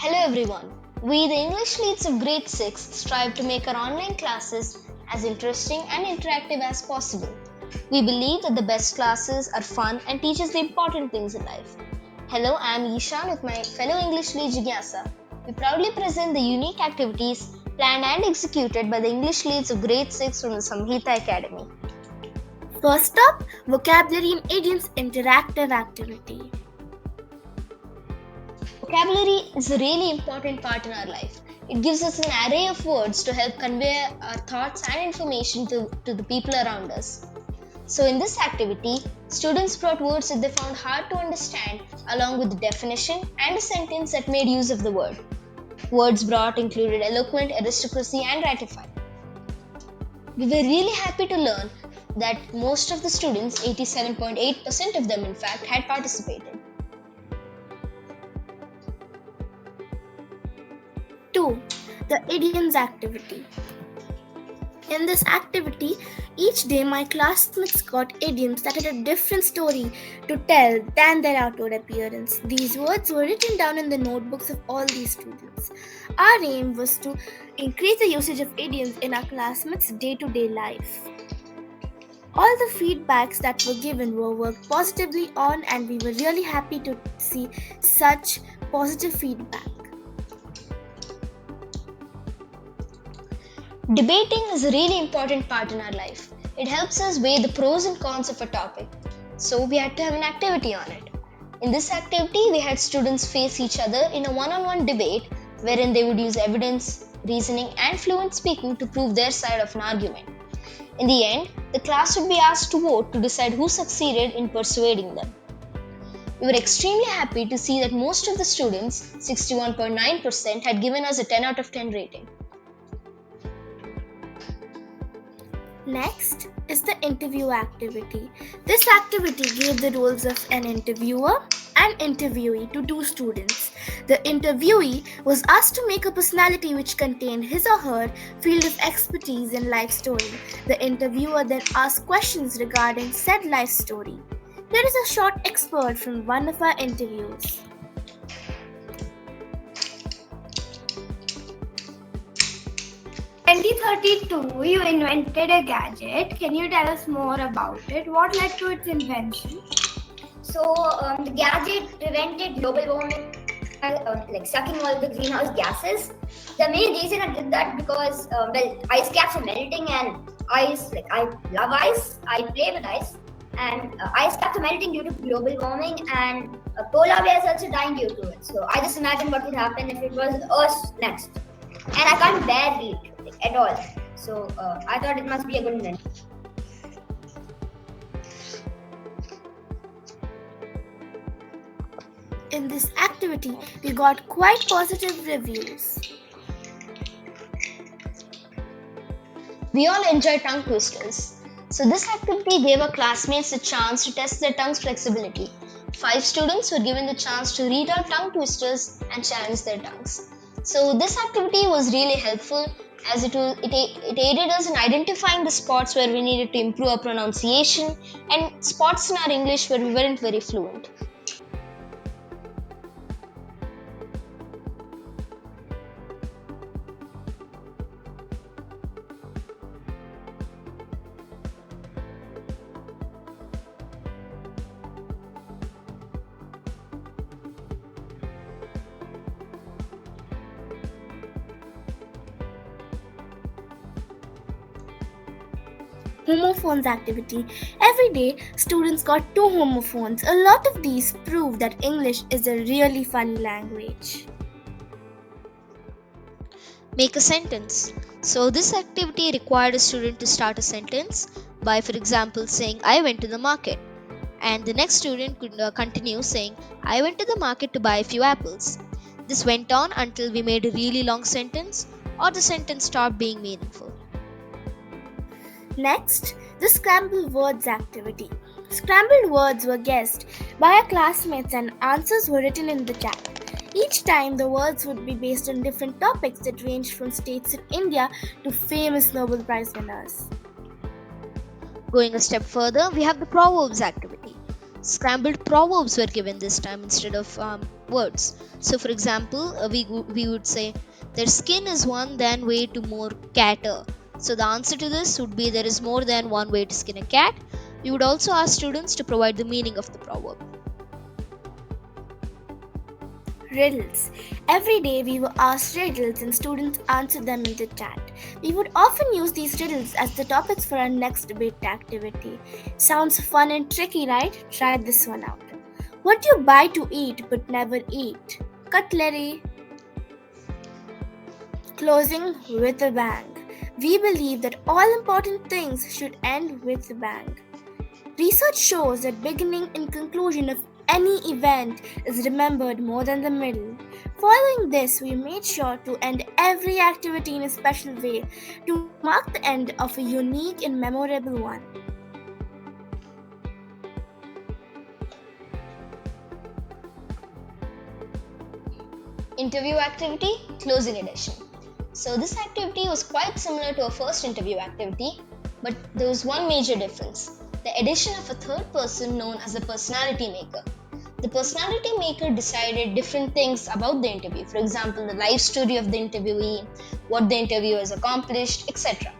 Hello everyone. We, the English Leads of Grade 6, strive to make our online classes as interesting and interactive as possible. We believe that the best classes are fun and teach us the important things in life. Hello, I am Ishan with my fellow English Lead Jigyasa. We proudly present the unique activities planned and executed by the English Leads of Grade 6 from the Samhita Academy. First up, Vocabulary and Idioms Interactive Activity. Vocabulary is a really important part in our life. It gives us an array of words to help convey our thoughts and information to the people around us. So in this activity, students brought words that they found hard to understand along with the definition and a sentence that made use of the word. Words brought included eloquent, aristocracy and ratified. We were really happy to learn that most of the students, 87.8% of them in fact, had participated. 2. The Idioms Activity. In this activity, each day my classmates got idioms that had a different story to tell than their outward appearance. These words were written down in the notebooks of all these students. Our aim was to increase the usage of idioms in our classmates' day-to-day life. All the feedbacks that were given were worked positively on, and we were really happy to see such positive feedback. Debating is a really important part in our life. It helps us weigh the pros and cons of a topic. So we had to have an activity on it. In this activity, we had students face each other in a one-on-one debate wherein they would use evidence, reasoning and fluent speaking to prove their side of an argument. In the end, the class would be asked to vote to decide who succeeded in persuading them. We were extremely happy to see that most of the students, 61.9%, had given us a 10 out of 10 rating. Next is the interview activity. This activity gave the roles of an interviewer and interviewee to two students. The interviewee was asked to make a personality which contained his or her field of expertise and life story. The interviewer then asked questions regarding said life story. Here is a short excerpt from one of our interviews. In 2032, you invented a gadget. Can you tell us more about it? What led to its invention? So the gadget prevented global warming, like sucking all the greenhouse gases. The main reason I did that because ice caps are melting and ice, like I love ice, I play with ice, and ice caps are melting due to global warming, and polar bears also dying due to it. So I just imagined what would happen if it was us next, and I can't bear heat at all. So I thought it must be a good invention. In this activity, we got quite positive reviews. We all enjoy tongue twisters. So this activity gave our classmates a chance to test their tongue's flexibility. 5 students were given the chance to read out tongue twisters and challenge their tongues. So this activity was really helpful as it aided us in identifying the spots where we needed to improve our pronunciation and spots in our English where we weren't very fluent. Homophones activity. Every day, students got 2 homophones. A lot of these prove that English is a really funny language. Make a sentence. So this activity required a student to start a sentence by, for example, saying, I went to the market. And the next student could continue saying, I went to the market to buy a few apples. This went on until we made a really long sentence or the sentence stopped being meaningful. Next, the Scrambled Words activity. Scrambled words were guessed by our classmates and answers were written in the chat. Each time, the words would be based on different topics that ranged from states in India to famous Nobel Prize winners. Going a step further, we have the Proverbs activity. Scrambled proverbs were given this time instead of words. So, for example, we would say, their skin is one than way to more catter. So, the answer to this would be, there is more than one way to skin a cat. We would also ask students to provide the meaning of the proverb. Riddles. Every day we were asked riddles and students answered them in the chat. We would often use these riddles as the topics for our next debate activity. Sounds fun and tricky, right? Try this one out. What do you buy to eat but never eat? Cutlery. Closing with a bang. We believe that all important things should end with a bang. Research shows that beginning and conclusion of any event is remembered more than the middle. Following this, we made sure to end every activity in a special way to mark the end of a unique and memorable one. Interview activity, closing edition. So this activity was quite similar to our first interview activity, but there was one major difference: the addition of a third person known as a personality maker. The personality maker decided different things about the interview. For example, the life story of the interviewee, what the interviewer has accomplished, etc.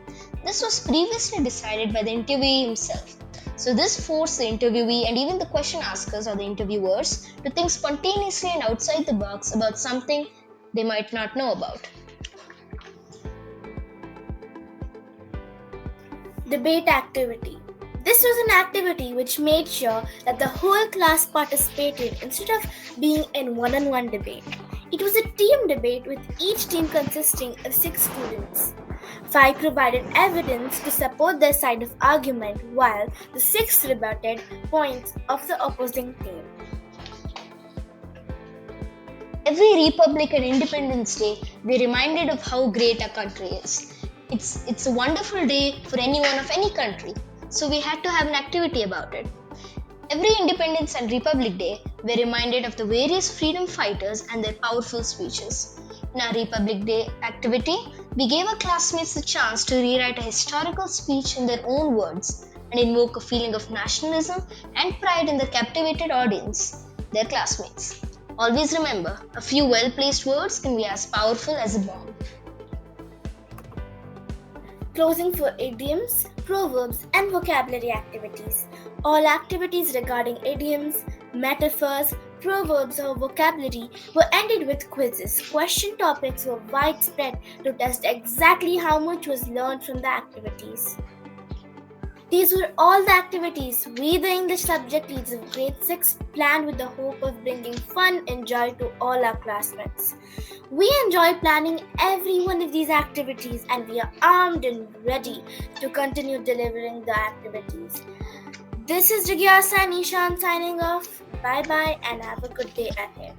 This was previously decided by the interviewee himself. So this forced the interviewee and even the question askers or the interviewers to think spontaneously and outside the box about something they might not know about. Debate activity. This was an activity which made sure that the whole class participated instead of being in one-on-one debate. It was a team debate with each team consisting of 6 students. 5 provided evidence to support their side of argument while the 6 rebutted points of the opposing team. Every Republic and Independence Day, we're reminded of how great our country is. It's a wonderful day for anyone of any country. So we had to have an activity about it. Every Independence and Republic Day, we're reminded of the various freedom fighters and their powerful speeches. In our Republic Day activity, we gave our classmates the chance to rewrite a historical speech in their own words and invoke a feeling of nationalism and pride in the captivated audience, their classmates. Always remember, a few well-placed words can be as powerful as a bomb. Closing for idioms, proverbs, and vocabulary activities. All activities regarding idioms, metaphors, proverbs, or vocabulary were ended with quizzes. Question topics were widespread to test exactly how much was learned from the activities. These were all the activities we, the English subject leads of grade 6, planned with the hope of bringing fun and joy to all our classmates. We enjoy planning every one of these activities and we are armed and ready to continue delivering the activities. This is Jigyasa and Ishan signing off. Bye bye and have a good day ahead.